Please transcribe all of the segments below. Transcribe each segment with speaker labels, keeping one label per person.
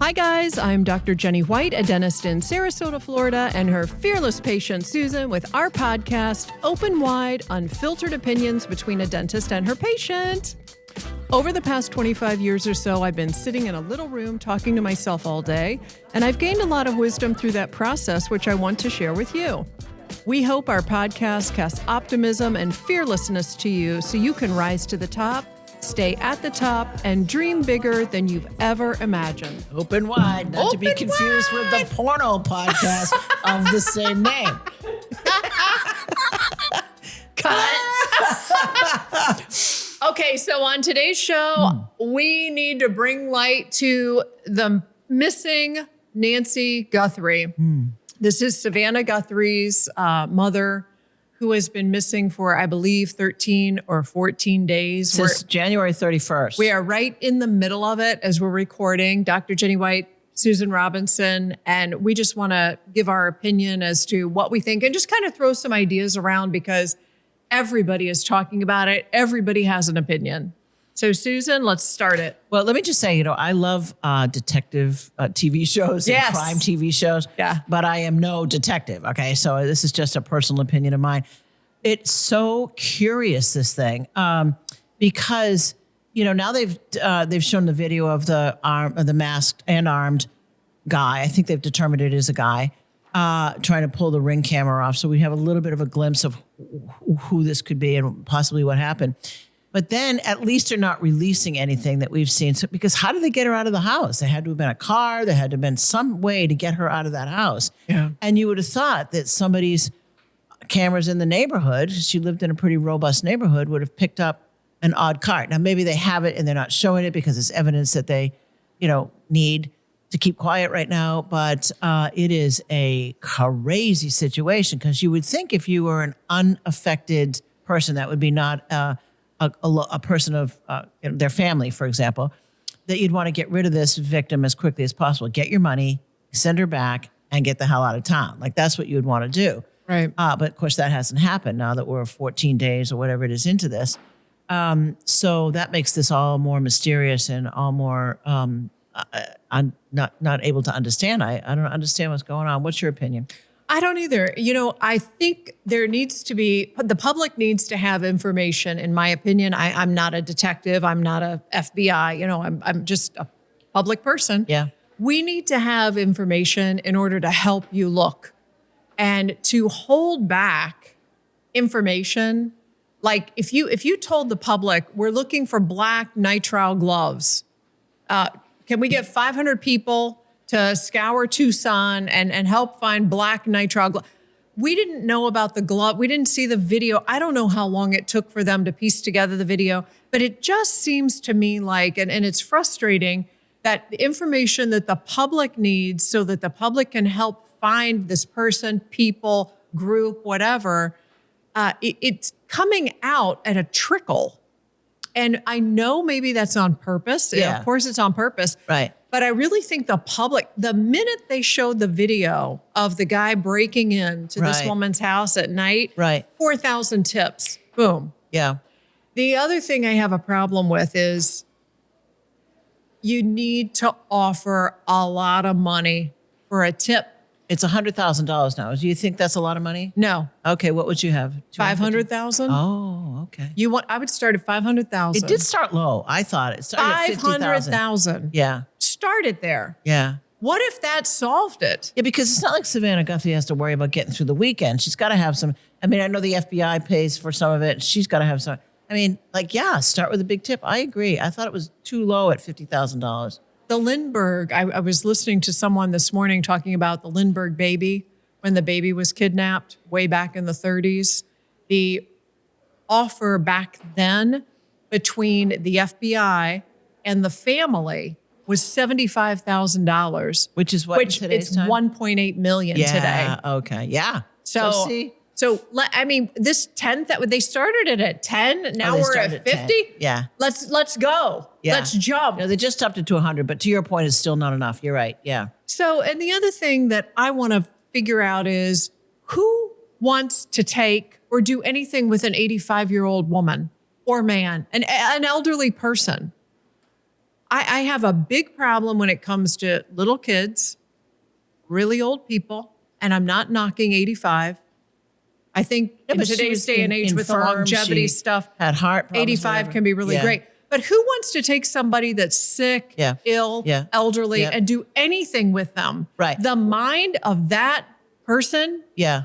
Speaker 1: Hi guys, I'm Dr. Jenny White, a dentist in Sarasota, Florida, and her fearless patient Susan with our podcast, Open Wide, Unfiltered Opinions Between a Dentist and Her Patient. Over the past 25 years or so, I've been sitting in a little room talking to myself all day, and I've gained a lot of wisdom through that process, which I want to share with you. We hope our podcast casts optimism and fearlessness to you so you can rise to the top, stay at the top, and dream bigger than you've ever imagined.
Speaker 2: Open Wide, not to be confused with the porno podcast of the same name.
Speaker 1: Cut. Okay, so on today's show, we need to bring light to the missing Nancy Guthrie. This is Savannah Guthrie's mother, who has been missing for, I believe, 13 or 14 days.
Speaker 2: Since January 31st.
Speaker 1: We are right in the middle of it as we're recording. Dr. Jenny White, Susan Robinson, and we just want to give our opinion as to what we think and just kind of throw some ideas around because everybody is talking about it. Everybody has an opinion. So, Susan, let's start it.
Speaker 2: Well, let me just say, I love detective TV shows and crime TV shows, but I am no detective, okay? So this is just a personal opinion of mine. It's so curious, this thing, because, now they've shown the video of the masked and armed guy. I think they've determined it is a guy trying to pull the Ring camera off. So we have a little bit of a glimpse of who this could be and possibly what happened. But then at least they're not releasing anything that we've seen. So, because how did they get her out of the house? There had to have been a car. There had to have been some way to get her out of that house. Yeah. And you would have thought that somebody's cameras in the neighborhood, she lived in a pretty robust neighborhood, would have picked up an odd car. Now, maybe they have it and they're not showing it because it's evidence that they, need to keep quiet right now. But it is a crazy situation because you would think if you were an unaffected person, that would be not a person of their family, for example, that you'd want to get rid of this victim as quickly as possible. Get your money, send her back, and get the hell out of town. Like, that's what you would want to do.
Speaker 1: Right.
Speaker 2: But, of course, that hasn't happened now that we're 14 days or whatever it is into this. So that makes this all more mysterious and all more I'm not able to understand. I don't understand what's going on. What's your opinion?
Speaker 1: I don't either. I think there needs to be, the public needs to have information, in my opinion. I'm not a detective. I'm not a FBI. I'm just a public person.
Speaker 2: Yeah.
Speaker 1: We need to have information in order to help you look. And to hold back information, like if you told the public, we're looking for black nitrile gloves, can we get 500 people to scour Tucson and help find black nitrile gloves? We didn't know about the glove. We didn't see the video. I don't know how long it took for them to piece together the video, but it just seems to me like, and it's frustrating, that the information that the public needs so that the public can help find this person, people, group, whatever, it's coming out at a trickle. And I know maybe that's on purpose.
Speaker 2: Yeah.
Speaker 1: Of course it's on purpose.
Speaker 2: Right.
Speaker 1: But I really think the public, the minute they showed the video of the guy breaking into this woman's house at night, 4,000 tips, boom.
Speaker 2: Yeah.
Speaker 1: The other thing I have a problem with is you need to offer a lot of money for a tip.
Speaker 2: It's $100,000 now. Do you think that's a lot of money?
Speaker 1: No.
Speaker 2: Okay, what would you have?
Speaker 1: 500,000?
Speaker 2: Oh, okay.
Speaker 1: I would start at 500,000.
Speaker 2: It did start low. I thought it started at 50,000.
Speaker 1: 500,000.
Speaker 2: Yeah.
Speaker 1: Start it there.
Speaker 2: Yeah.
Speaker 1: What if that solved it?
Speaker 2: Yeah, because it's not like Savannah Guthrie has to worry about getting through the weekend. She's got to have some. I mean, I know the FBI pays for some of it. She's got to have some. I mean, start with a big tip. I agree. I thought it was too low at $50,000.
Speaker 1: The Lindbergh, I was listening to someone this morning talking about the Lindbergh baby when the baby was kidnapped way back in the 30s. The offer back then between the FBI and the family was $75,000.
Speaker 2: Which is what in today's time?
Speaker 1: $1.8 million today.
Speaker 2: Yeah, okay, yeah.
Speaker 1: So this 10th, they started it at 10. Now we're at 50.
Speaker 2: 10. Yeah.
Speaker 1: Let's go.
Speaker 2: Yeah.
Speaker 1: Let's jump.
Speaker 2: They just upped it to 100, but to your point, it's still not enough. You're right. Yeah.
Speaker 1: So, and the other thing that I want to figure out is who wants to take or do anything with an 85-year-old woman or man, an elderly person. I have a big problem when it comes to little kids, really old people, and I'm not knocking 85. I think in today's day and age with the longevity stuff,
Speaker 2: had heart problems,
Speaker 1: 85 can be really great. But who wants to take somebody that's sick, ill, elderly, and do anything with them?
Speaker 2: Right.
Speaker 1: The mind of that person?
Speaker 2: Yeah.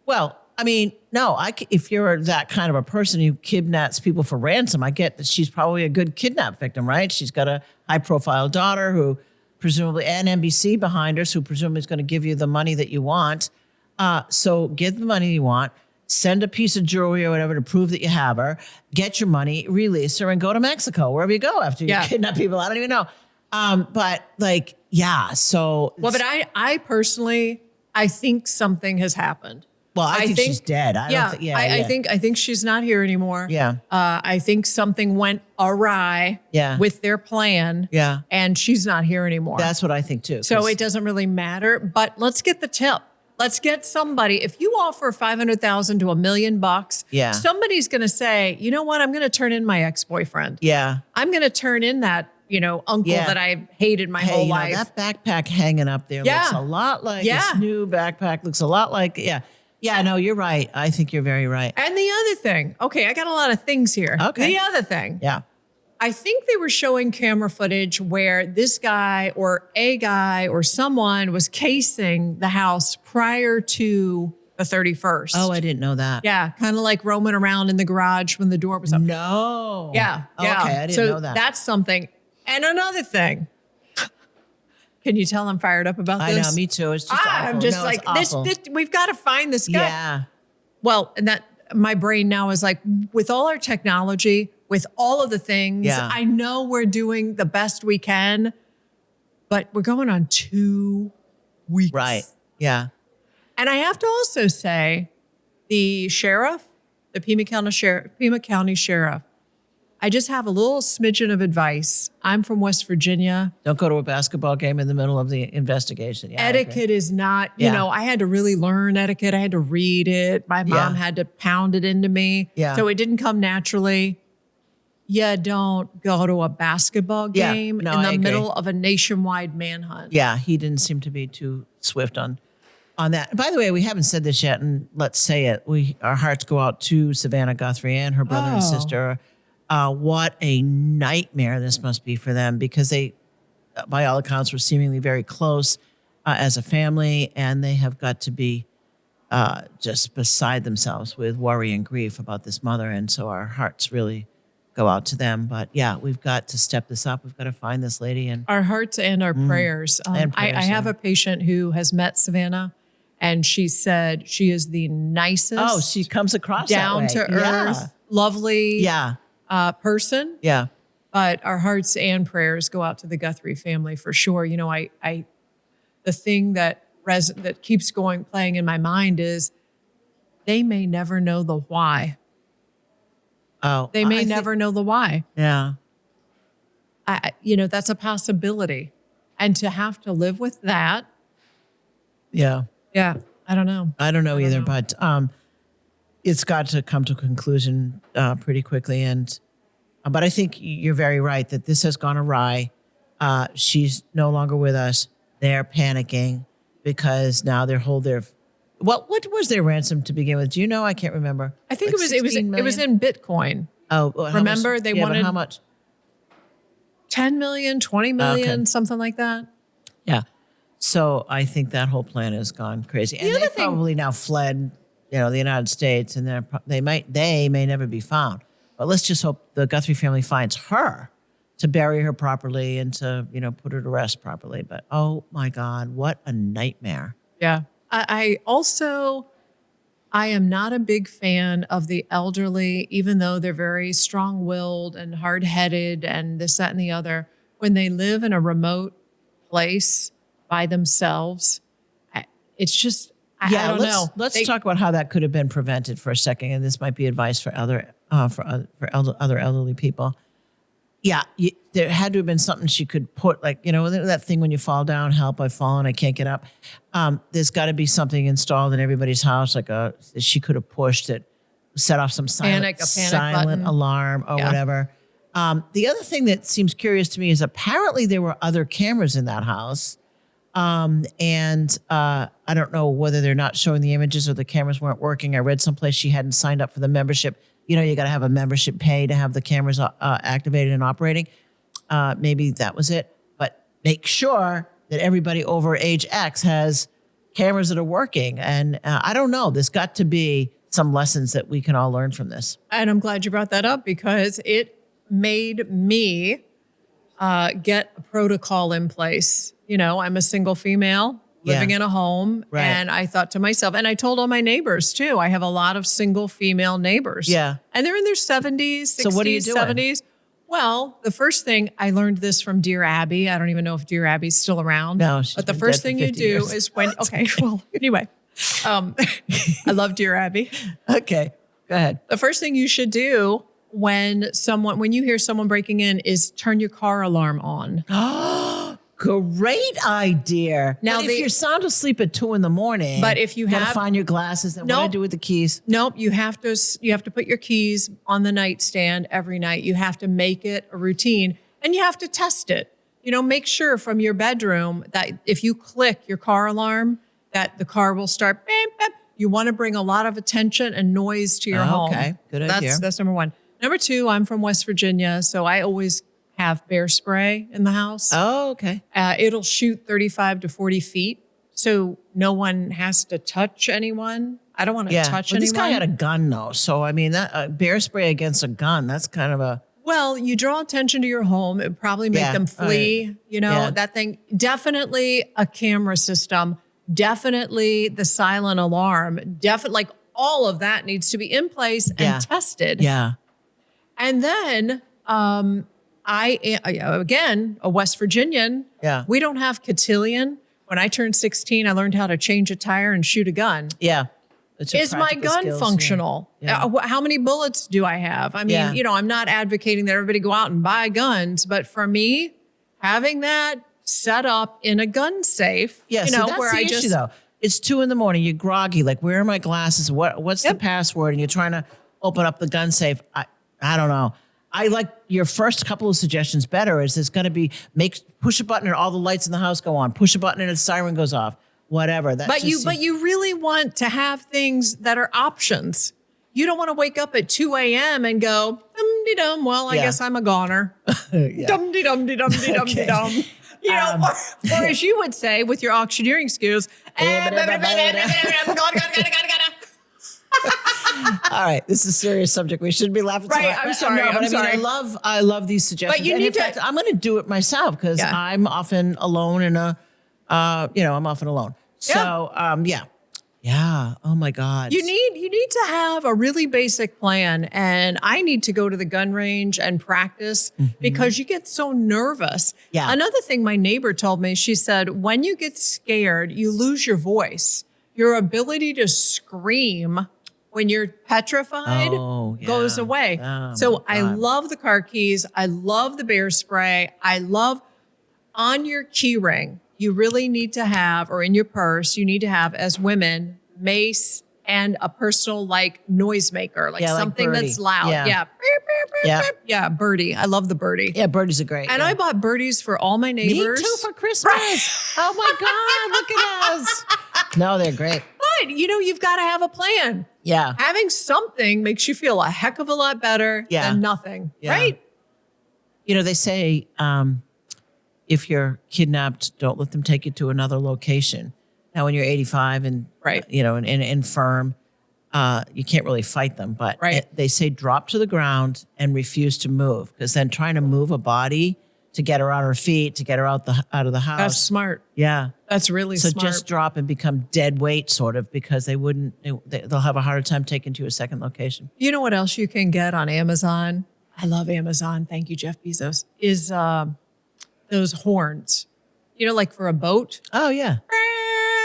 Speaker 2: Well, I mean, no, if you're that kind of a person who kidnaps people for ransom, I get that she's probably a good kidnap victim, right? She's got a high-profile daughter who presumably, and NBC behind her, who presumably is going to give you the money that you want. So get the money you want, send a piece of jewelry or whatever to prove that you have her, get your money, release her, and go to Mexico, wherever you go after you kidnap people. I don't even know. But like, so.
Speaker 1: Well, but I personally, I think something has happened.
Speaker 2: Well, I think she's dead. I
Speaker 1: think she's not here anymore.
Speaker 2: Yeah.
Speaker 1: I think something went awry with their plan.
Speaker 2: Yeah.
Speaker 1: And she's not here anymore.
Speaker 2: That's what I think too.
Speaker 1: So it doesn't really matter, but let's get the tip. Let's get somebody. If you offer $500,000 to $1 million, somebody's going to say, you know what? I'm going to turn in my ex-boyfriend.
Speaker 2: Yeah.
Speaker 1: I'm going to turn in that, uncle that I hated my whole life.
Speaker 2: That backpack hanging up there looks a lot like this new backpack. Looks a lot like, Yeah, no, you're right. I think you're very right.
Speaker 1: And the other thing, I got a lot of things here.
Speaker 2: Okay.
Speaker 1: The other thing.
Speaker 2: Yeah.
Speaker 1: I think they were showing camera footage where this guy or a guy or someone was casing the house prior to the 31st.
Speaker 2: Oh, I didn't know that.
Speaker 1: Yeah, kind of like roaming around in the garage when the door was up.
Speaker 2: No.
Speaker 1: Yeah.
Speaker 2: Okay, I didn't know that.
Speaker 1: That's something. And another thing. Can you tell I'm fired up about this?
Speaker 2: I know, me too. It's just awful.
Speaker 1: I'm just like, this, we've got to find this guy.
Speaker 2: Yeah.
Speaker 1: Well, and that my brain now is like, with all our technology, with all of the things, I know we're doing the best we can, but we're going on 2 weeks.
Speaker 2: Right. Yeah.
Speaker 1: And I have to also say, the sheriff, the Pima County Sheriff, I just have a little smidgen of advice. I'm from West Virginia.
Speaker 2: Don't go to a basketball game in the middle of the investigation. Yeah,
Speaker 1: etiquette is not, I had to really learn etiquette. I had to read it. My mom had to pound it into me.
Speaker 2: Yeah.
Speaker 1: So it didn't come naturally. You don't go to a basketball game in the middle of a nationwide manhunt.
Speaker 2: Yeah, he didn't seem to be too swift on that. By the way, we haven't said this yet, and let's say it. Our hearts go out to Savannah Guthrie and her brother and sister. What a nightmare this must be for them, because they, by all accounts, were seemingly very close as a family, and they have got to be just beside themselves with worry and grief about this mother. And so our hearts really go out to them. But yeah, we've got to step this up. We've got to find this lady. And
Speaker 1: our hearts and our prayers. I have a patient who has met Savannah, and she said she is the nicest.
Speaker 2: Oh, she comes across
Speaker 1: down to earth, lovely. Person.
Speaker 2: Yeah.
Speaker 1: But our hearts and prayers go out to the Guthrie family for sure. The thing that keeps playing in my mind is they may never know the why.
Speaker 2: Oh,
Speaker 1: they may never know the why.
Speaker 2: Yeah.
Speaker 1: That's a possibility. And to have to live with that.
Speaker 2: Yeah.
Speaker 1: Yeah. I don't know.
Speaker 2: I don't know either, but it's got to come to a conclusion pretty quickly. But I think you're very right that this has gone awry. She's no longer with us. They're panicking because now what was their ransom to begin with? Do you know? I can't remember.
Speaker 1: I think it was in Bitcoin.
Speaker 2: Oh,
Speaker 1: remember they wanted
Speaker 2: how much?
Speaker 1: 10 million, 20 million, something like that.
Speaker 2: Yeah. So I think that whole plan has gone crazy. And they probably now fled, the United States, and they may never be found. But let's just hope the Guthrie family finds her to bury her properly and to, put her to rest properly. But oh my God, what a nightmare.
Speaker 1: Yeah. I am not a big fan of the elderly, even though they're very strong-willed and hard-headed and this, that, and the other. When they live in a remote place by themselves, it's just, I don't know.
Speaker 2: Let's talk about how that could have been prevented for a second. And this might be advice for other elderly people. Yeah, there had to have been something she could put, like, that thing when you fall down, help, I've fallen, I can't get up. There's got to be something installed in everybody's house, like she could have pushed that set off some silent
Speaker 1: button.
Speaker 2: alarm or whatever. The other thing that seems curious to me is apparently there were other cameras in that house. I don't know whether they're not showing the images or the cameras weren't working. I read someplace she hadn't signed up for the membership. You know, you got to have a membership pay to have the cameras activated and operating. Maybe that was it. But make sure that everybody over age X has cameras that are working. And I don't know. There's got to be some lessons that we can all learn from this.
Speaker 1: And I'm glad you brought that up because it made me get a protocol in place. You know, I'm a single female living in a home.
Speaker 2: Right.
Speaker 1: And I thought to myself, and I told all my neighbors too, I have a lot of single female neighbors.
Speaker 2: Yeah.
Speaker 1: And they're in their 70s, 60s,
Speaker 2: So what are you doing?
Speaker 1: 70s. Well, the first thing, I learned this from Dear Abby. I don't even know if Dear Abby's still around.
Speaker 2: No, she's
Speaker 1: but the
Speaker 2: been
Speaker 1: first
Speaker 2: dead for
Speaker 1: thing you
Speaker 2: 50
Speaker 1: do
Speaker 2: years.
Speaker 1: is when, okay, well, anyway, I love Dear Abby.
Speaker 2: Okay, go ahead.
Speaker 1: The first thing you should do when you hear someone breaking in is turn your car alarm on.
Speaker 2: Great idea.
Speaker 1: Now,
Speaker 2: But if you're sound asleep at 2 a.m,
Speaker 1: but if you
Speaker 2: gotta
Speaker 1: have
Speaker 2: find your glasses, then what do I do with the keys?
Speaker 1: Nope, you have to put your keys on the nightstand every night. You have to make it a routine and you have to test it. You know, make sure from your bedroom that if you click your car alarm, that the car will start beep, beep. You want to bring a lot of attention and noise to your home.
Speaker 2: Okay, good idea.
Speaker 1: That's number one. Number two, I'm from West Virginia, so I always have bear spray in the house.
Speaker 2: Oh, okay.
Speaker 1: It'll shoot 35 to 40 feet, so no one has to touch anyone. I don't want to touch anyone.
Speaker 2: This guy had a gun, though. So, I mean, that bear spray against a gun, that's kind of a...
Speaker 1: Well, you draw attention to your home. It would probably make them flee. You know, that thing. Definitely a camera system. Definitely the silent alarm. Definitely, like all of that needs to be in place and tested.
Speaker 2: Yeah.
Speaker 1: And then I am, again, a West Virginian.
Speaker 2: Yeah.
Speaker 1: We don't have cotillion. When I turned 16, I learned how to change a tire and shoot a gun.
Speaker 2: Yeah.
Speaker 1: Is my gun functional?
Speaker 2: Yeah.
Speaker 1: How many bullets do I have? I mean, you know, I'm not advocating that everybody go out and buy guns, but for me, having that set up in a gun safe,
Speaker 2: you know, that's the issue, though. It's 2 a.m, you're groggy. Like, where are my glasses? What's the password? And you're trying to open up the gun safe. I don't know. I like your first couple of suggestions better. Is there's going to be push a button and all the lights in the house go on. Push a button and a siren goes off. Whatever. But
Speaker 1: you really want to have things that are options. You don't want to wake up at 2 a.m. and go, dum-de-dum, well, I guess I'm a goner. Dum-de-dum-de-dum-de-dum-de-dum. Okay. You know, or as you would say with your auctioneering skills,
Speaker 2: all right, this is a serious subject. We shouldn't be laughing.
Speaker 1: Right, I'm sorry.
Speaker 2: No,
Speaker 1: I'm sorry.
Speaker 2: I love these suggestions.
Speaker 1: But you need
Speaker 2: fact, I'm going to do it myself because I'm often alone in a, I'm often alone. So, yeah. Oh my God.
Speaker 1: You need to have a really basic plan. And I need to go to the gun range and practice because you get so nervous.
Speaker 2: Yeah.
Speaker 1: Another thing my neighbor told me, she said, when you get scared, you lose your voice. Your ability to scream when you're petrified goes away.
Speaker 2: Oh,
Speaker 1: so I love the car keys. I love the bear spray. I love on your key ring. You really need to have, or in your purse, you need to have, as women, mace and a personal noisemaker, like something that's loud. Yeah, birdie. I love the birdie.
Speaker 2: Yeah, birdies are great.
Speaker 1: And I bought birdies for all my neighbors.
Speaker 2: Me too for Christmas. Oh my God, look at us. No, they're great.
Speaker 1: But, you've got to have a plan.
Speaker 2: Yeah.
Speaker 1: Having something makes you feel a heck of a lot better than nothing, right?
Speaker 2: They say if you're kidnapped, don't let them take you to another location. Now, when you're 85 and, and infirm, you can't really fight them. But they say drop to the ground and refuse to move, because then trying to move a body to get her on her feet, to get her out of the house.
Speaker 1: That's smart.
Speaker 2: Yeah.
Speaker 1: That's really smart.
Speaker 2: So just drop and become dead weight, sort of, because they'll have a harder time taking to a second location.
Speaker 1: You know what else you can get on Amazon? I love Amazon. Thank you, Jeff Bezos. Is those horns, like for a boat.
Speaker 2: Oh, yeah.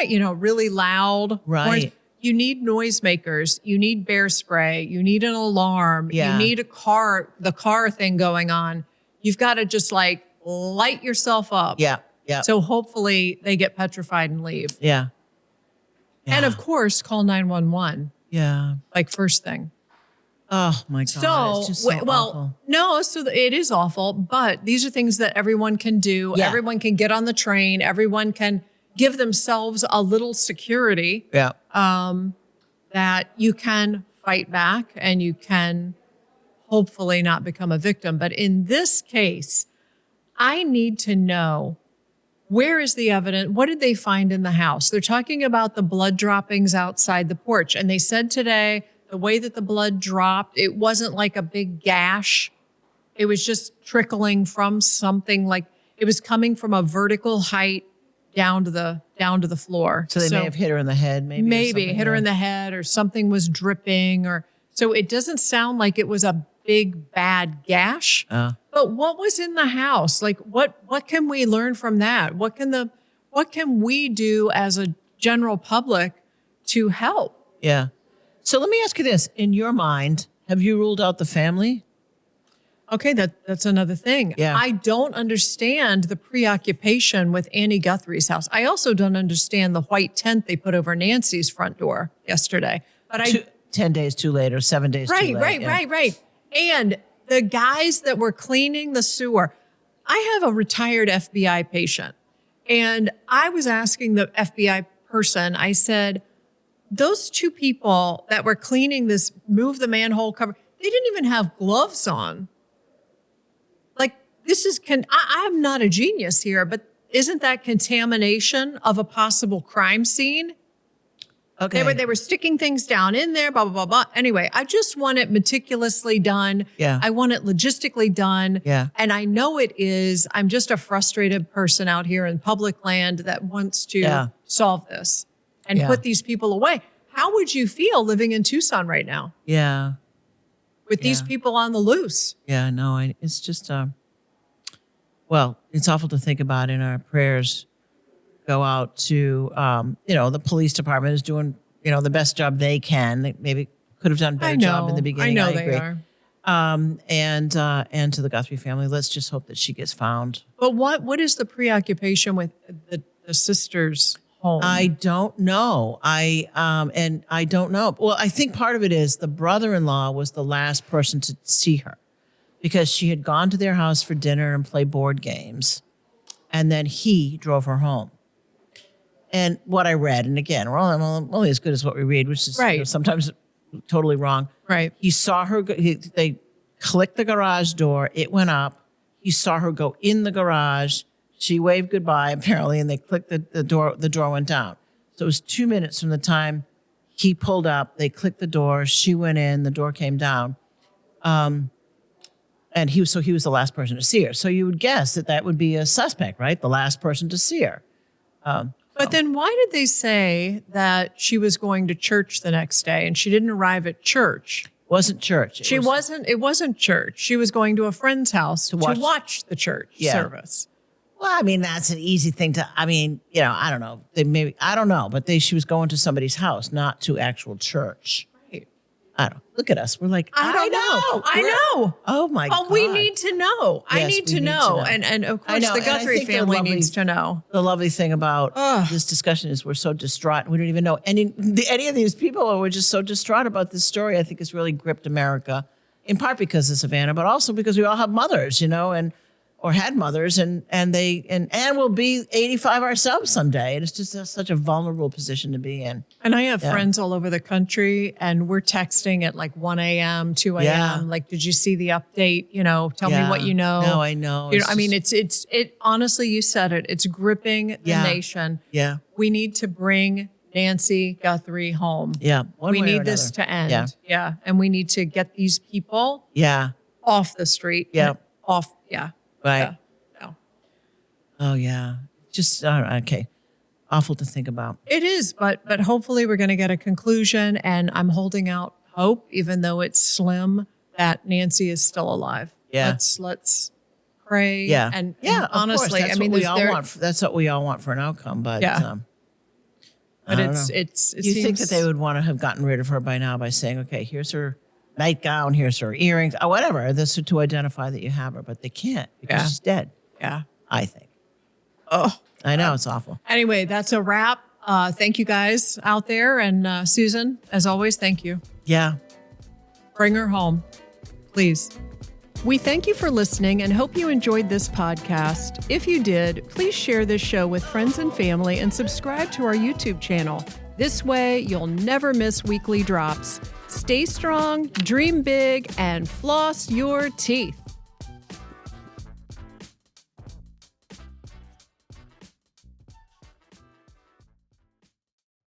Speaker 1: Really loud.
Speaker 2: Right.
Speaker 1: Horns. You need noisemakers. You need bear spray. You need an alarm.
Speaker 2: Yeah.
Speaker 1: You need the car thing going on. You've got to just light yourself up.
Speaker 2: Yeah. Yeah.
Speaker 1: So hopefully they get petrified and leave.
Speaker 2: Yeah.
Speaker 1: And of course, call 911.
Speaker 2: Yeah.
Speaker 1: First thing.
Speaker 2: Oh my God.
Speaker 1: So,
Speaker 2: it's just so awful.
Speaker 1: no, so it is awful, but these are things that everyone can do.
Speaker 2: Yeah.
Speaker 1: Everyone can get on the train. Everyone can give themselves a little security
Speaker 2: Yeah.
Speaker 1: that you can fight back and you can hopefully not become a victim. But in this case, I need to know, where is the evidence? What did they find in the house? They're talking about the blood droppings outside the porch. And they said today, the way that the blood dropped, it wasn't like a big gash. It was just trickling from something, like it was coming from a vertical height down to the floor.
Speaker 2: So they may have hit her in the head,
Speaker 1: maybe hit her in the head, or something was dripping, or so it doesn't sound like it was a big bad gash. But what was in the house? Like what can we learn from that? What can we do as a general public to help?
Speaker 2: Yeah. So let me ask you this. In your mind, have you ruled out the family?
Speaker 1: Okay, that's another thing.
Speaker 2: Yeah.
Speaker 1: I don't understand the preoccupation with Annie Guthrie's house. I also don't understand the white tent they put over Nancy's front door yesterday. But
Speaker 2: 10 days too late or 7 days too late.
Speaker 1: Right. And the guys that were cleaning the sewer, I have a retired FBI patient, and I was asking the FBI person, I said, those two people that were cleaning this, move the manhole cover, they didn't even have gloves on. Like, this is, I'm not a genius here, but isn't that contamination of a possible crime scene?
Speaker 2: Okay.
Speaker 1: They were sticking things down in there, blah, blah, blah, blah. Anyway, I just want it meticulously done.
Speaker 2: Yeah.
Speaker 1: I want it logistically done.
Speaker 2: Yeah.
Speaker 1: And I know it is. I'm just a frustrated person out here in public land that wants to solve this and put these people away. How would you feel living in Tucson right now?
Speaker 2: Yeah.
Speaker 1: With these people on the loose?
Speaker 2: Yeah, no, it's just, well, it's awful to think about. In our prayers go out to, the police department is doing, the best job they can. They maybe could have done a better job in the beginning.
Speaker 1: I know
Speaker 2: I agree.
Speaker 1: they are.
Speaker 2: And to the Guthrie family, let's just hope that she gets found.
Speaker 1: But what is the preoccupation with the sister's home?
Speaker 2: I don't know. I don't know. Well, I think part of it is the brother-in-law was the last person to see her, because she had gone to their house for dinner and play board games, and then he drove her home. And what I read, and again, we're only as good as what we read, which is sometimes totally wrong.
Speaker 1: Right.
Speaker 2: He saw her. They clicked the garage door. It went up. He saw her go in the garage. She waved goodbye, apparently, and they clicked the door. The door went down. So it was 2 minutes from the time he pulled up. They clicked the door. She went in. The door came down. And he was the last person to see her. So you would guess that would be a suspect, right? The last person to see her.
Speaker 1: But then why did they say that she was going to church the next day and she didn't arrive at church?
Speaker 2: Wasn't church.
Speaker 1: It wasn't church. She was going to a friend's house to watch the church service.
Speaker 2: Well, I mean, that's an easy thing to, I don't know. I don't know, but she was going to somebody's house, not to actual church.
Speaker 1: Right.
Speaker 2: I don't know. Look at us. We're like, I
Speaker 1: know.
Speaker 2: Oh my God.
Speaker 1: But we need to know.
Speaker 2: Yes,
Speaker 1: I need to know. And of course, the Guthrie family needs to know.
Speaker 2: The lovely thing about this discussion is we're so distraught. We don't even know any of these people, or we're just so distraught about this story. I think it's really gripped America, in part because of Savannah, but also because we all have mothers, or had mothers, and will be 85 ourselves someday. And it's just such a vulnerable position to be in.
Speaker 1: And I have friends all over the country, and we're texting at like 1 a.m., 2 a.m.
Speaker 2: Yeah.
Speaker 1: Like, did you see the update? Tell me what you know.
Speaker 2: No, I know.
Speaker 1: It honestly, you said it. It's gripping the nation.
Speaker 2: Yeah.
Speaker 1: We need to bring Nancy Guthrie home.
Speaker 2: Yeah.
Speaker 1: We need this to end. Yeah. And we need to get these people off the street.
Speaker 2: Yeah.
Speaker 1: Off. Yeah.
Speaker 2: Right.
Speaker 1: No.
Speaker 2: Oh, yeah. Just, okay. Awful to think about.
Speaker 1: It is, but hopefully we're going to get a conclusion, and I'm holding out hope, even though it's slim, that Nancy is still alive.
Speaker 2: Yeah.
Speaker 1: Let's pray.
Speaker 2: Yeah.
Speaker 1: And
Speaker 2: honestly,
Speaker 1: honestly,
Speaker 2: that's what we all want for an outcome. But
Speaker 1: but it
Speaker 2: you think that they would want to have gotten rid of her by now by saying, okay, here's her nightgown, here's her earrings, whatever. This is to identify that you have her, but they can't because she's dead.
Speaker 1: Yeah.
Speaker 2: I think.
Speaker 1: Oh,
Speaker 2: I know, it's awful.
Speaker 1: Anyway, that's a wrap. Thank you guys out there. And Susan, as always, thank you.
Speaker 2: Yeah.
Speaker 1: Bring her home, please. We thank you for listening and hope you enjoyed this podcast. If you did, please share this show with friends and family and subscribe to our YouTube channel. This way, you'll never miss weekly drops. Stay strong, dream big, and floss your teeth.